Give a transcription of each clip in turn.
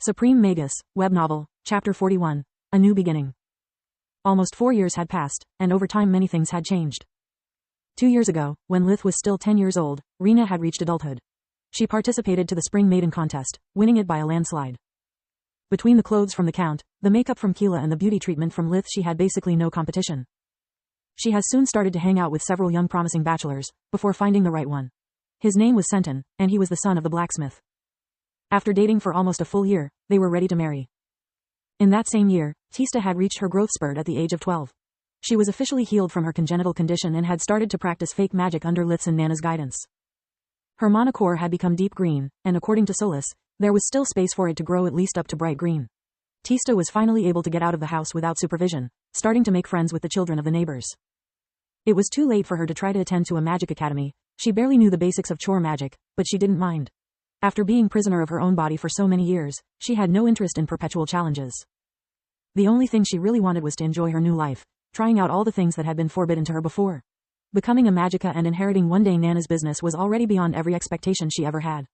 Supreme Magus, web novel, Chapter 41, A New Beginning. Almost 4 years had passed, and over time many things had changed. 2 years ago, when Lith was still 10 years old, Rena had reached adulthood. She participated to the Spring Maiden contest, winning it by a landslide. Between the clothes from the Count, the makeup from Keela and the beauty treatment from Lith, she had basically no competition. She has soon started to hang out with several young promising bachelors, before finding the right one. His name was Senton, and he was the son of the blacksmith. After dating for almost a full year, they were ready to marry. In that same year, Tista had reached her growth spurt at the age of 12. She was officially healed from her congenital condition and had started to practice fake magic under Lith's and Nana's guidance. Her monocore had become deep green, and according to Solus, there was still space for it to grow at least up to bright green. Tista was finally able to get out of the house without supervision, starting to make friends with the children of the neighbors. It was too late for her to try to attend to a magic academy. She barely knew the basics of chore magic, but she didn't mind. After being prisoner of her own body for so many years, she had no interest in perpetual challenges. The only thing she really wanted was to enjoy her new life, trying out all the things that had been forbidden to her before. Becoming a magica and inheriting one day Nana's business was already beyond every expectation she ever had.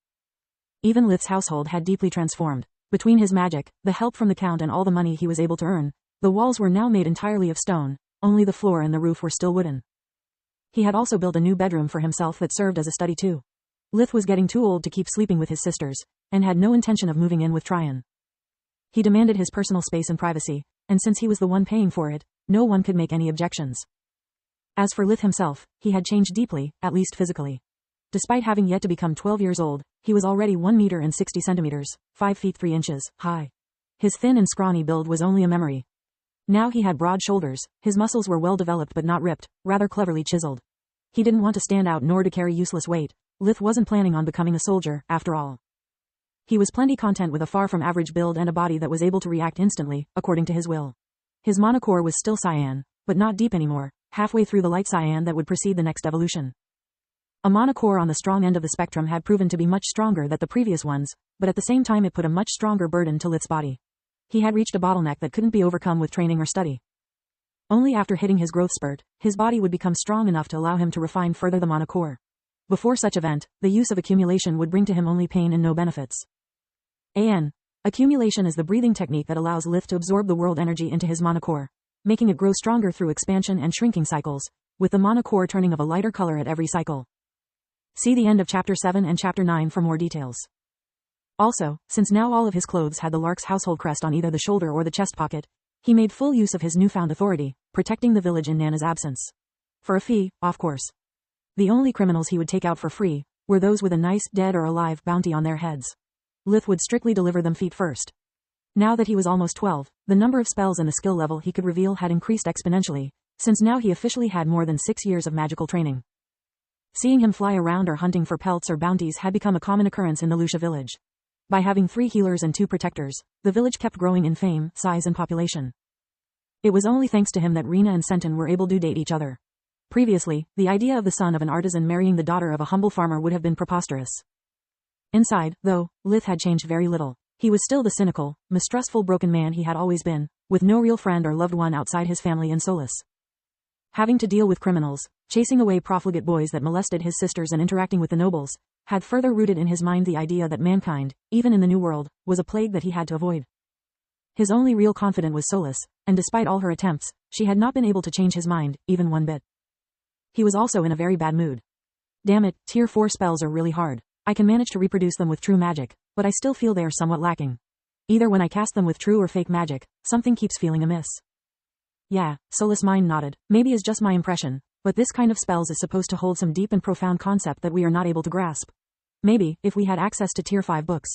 Even Lith's household had deeply transformed. Between his magic, the help from the Count and all the money he was able to earn, the walls were now made entirely of stone, only the floor and the roof were still wooden. He had also built a new bedroom for himself that served as a study too. Lith was getting too old to keep sleeping with his sisters, and had no intention of moving in with Tryon. He demanded his personal space and privacy, and since he was the one paying for it, no one could make any objections. As for Lith himself, he had changed deeply, at least physically. Despite having yet to become 12 years old, he was already 1 meter and 60 centimeters, 5 feet 3 inches, high. His thin and scrawny build was only a memory. Now he had broad shoulders, his muscles were well developed but not ripped, rather cleverly chiseled. He didn't want to stand out nor to carry useless weight. Lith wasn't planning on becoming a soldier, after all. He was plenty content with a far from average build and a body that was able to react instantly, according to his will. His monocore was still cyan, but not deep anymore, halfway through the light cyan that would precede the next evolution. A monocore on the strong end of the spectrum had proven to be much stronger than the previous ones, but at the same time it put a much stronger burden to Lith's body. He had reached a bottleneck that couldn't be overcome with training or study. Only after hitting his growth spurt, his body would become strong enough to allow him to refine further the monocore. Before such event, the use of accumulation would bring to him only pain and no benefits. Accumulation is the breathing technique that allows Lith to absorb the world energy into his monocore, making it grow stronger through expansion and shrinking cycles, with the monocore turning of a lighter color at every cycle. See the end of Chapter 7 and Chapter 9 for more details. Also, since now all of his clothes had the Lark's household crest on either the shoulder or the chest pocket, he made full use of his newfound authority, protecting the village in Nana's absence. For a fee, of course. The only criminals he would take out for free were those with a nice, dead or alive bounty on their heads. Lith would strictly deliver them feet first. Now that he was almost 12, the number of spells and the skill level he could reveal had increased exponentially, since now he officially had more than 6 years of magical training. Seeing him fly around or hunting for pelts or bounties had become a common occurrence in the Lucia village. By having 3 healers and 2 protectors, the village kept growing in fame, size and population. It was only thanks to him that Rena and Senton were able to date each other. Previously, the idea of the son of an artisan marrying the daughter of a humble farmer would have been preposterous. Inside, though, Lith had changed very little. He was still the cynical, mistrustful broken man he had always been, with no real friend or loved one outside his family and Solus. Having to deal with criminals, chasing away profligate boys that molested his sisters and interacting with the nobles, had further rooted in his mind the idea that mankind, even in the New World, was a plague that he had to avoid. His only real confidant was Solus, and despite all her attempts, she had not been able to change his mind, even one bit. He was also in a very bad mood. Damn it, tier 4 spells are really hard. I can manage to reproduce them with true magic, but I still feel they are somewhat lacking. Either when I cast them with true or fake magic, something keeps feeling amiss. Yeah, Solus' mind nodded. Maybe it's just my impression, but this kind of spells is supposed to hold some deep and profound concept that we are not able to grasp. Maybe, if we had access to tier 5 books.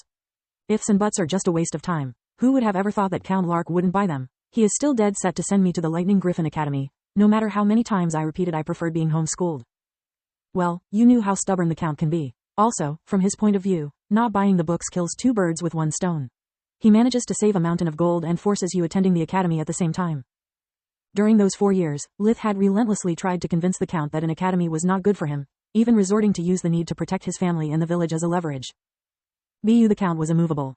Ifs and buts are just a waste of time. Who would have ever thought that Count Lark wouldn't buy them? He is still dead set to send me to the Lightning Griffin Academy, no matter how many times I repeated I preferred being homeschooled. Well, you knew how stubborn the Count can be. Also, from his point of view, not buying the books kills 2 birds with 1 stone. He manages to save a mountain of gold and forces you attending the academy at the same time. During those 4 years, Lith had relentlessly tried to convince the Count that an academy was not good for him, even resorting to use the need to protect his family and the village as a leverage. The Count was immovable.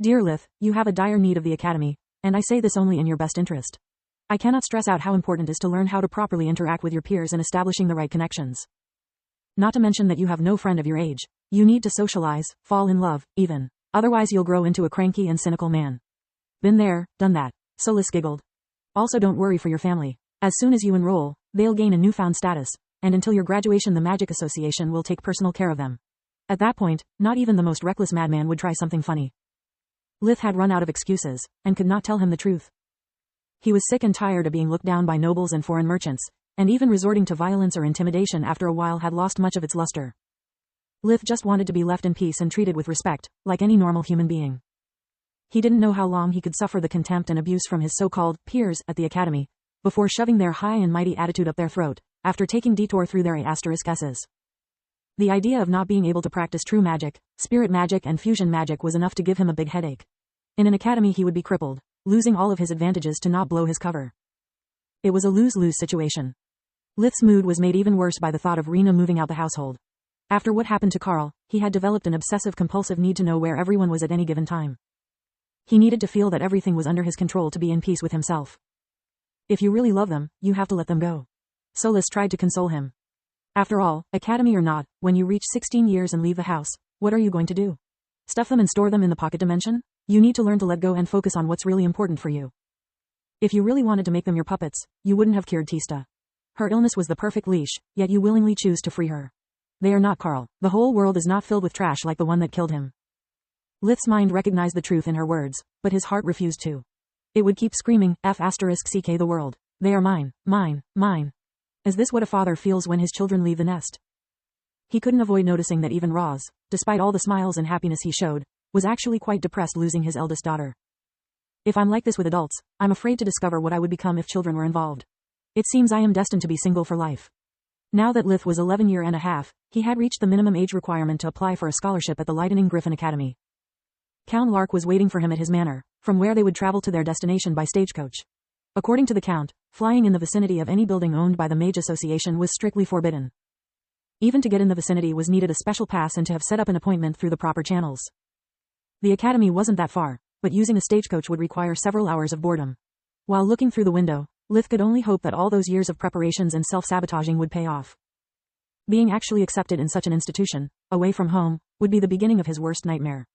Dear Lith, you have a dire need of the academy, and I say this only in your best interest. I cannot stress out how important it is to learn how to properly interact with your peers and establishing the right connections. Not to mention that you have no friend of your age. You need to socialize, fall in love, even. Otherwise you'll grow into a cranky and cynical man. Been there, done that. Solis giggled. Also don't worry for your family. As soon as you enroll, they'll gain a newfound status, and until your graduation the Magic Association will take personal care of them. At that point, not even the most reckless madman would try something funny. Lith had run out of excuses, and could not tell him the truth. He was sick and tired of being looked down by nobles and foreign merchants, and even resorting to violence or intimidation after a while had lost much of its luster. Lith just wanted to be left in peace and treated with respect, like any normal human being. He didn't know how long he could suffer the contempt and abuse from his so-called peers at the academy, before shoving their high and mighty attitude up their throat, after taking detour through their *S's. The idea of not being able to practice true magic, spirit magic and fusion magic was enough to give him a big headache. In an academy he would be crippled, losing all of his advantages to not blow his cover. It was a lose-lose situation. Lith's mood was made even worse by the thought of Rena moving out the household. After what happened to Carl, he had developed an obsessive-compulsive need to know where everyone was at any given time. He needed to feel that everything was under his control to be in peace with himself. If you really love them, you have to let them go. Solis tried to console him. After all, academy or not, when you reach 16 years and leave the house, what are you going to do? Stuff them and store them in the pocket dimension? You need to learn to let go and focus on what's really important for you. If you really wanted to make them your puppets, you wouldn't have cured Tista. Her illness was the perfect leash, yet you willingly choose to free her. They are not Carl. The whole world is not filled with trash like the one that killed him. Lith's mind recognized the truth in her words, but his heart refused to. It would keep screaming, *CK the world. They are mine, mine, mine. Is this what a father feels when his children leave the nest? He couldn't avoid noticing that even Roz, despite all the smiles and happiness he showed, was actually quite depressed losing his eldest daughter. If I'm like this with adults, I'm afraid to discover what I would become if children were involved. It seems I am destined to be single for life. Now that Lith was 11 years and a half, he had reached the minimum age requirement to apply for a scholarship at the Lightning Griffin Academy. Count Lark was waiting for him at his manor, from where they would travel to their destination by stagecoach. According to the Count, flying in the vicinity of any building owned by the Mage Association was strictly forbidden. Even to get in the vicinity was needed a special pass and to have set up an appointment through the proper channels. The academy wasn't that far, but using a stagecoach would require several hours of boredom. While looking through the window, Lith could only hope that all those years of preparations and self-sabotaging would pay off. Being actually accepted in such an institution, away from home, would be the beginning of his worst nightmare.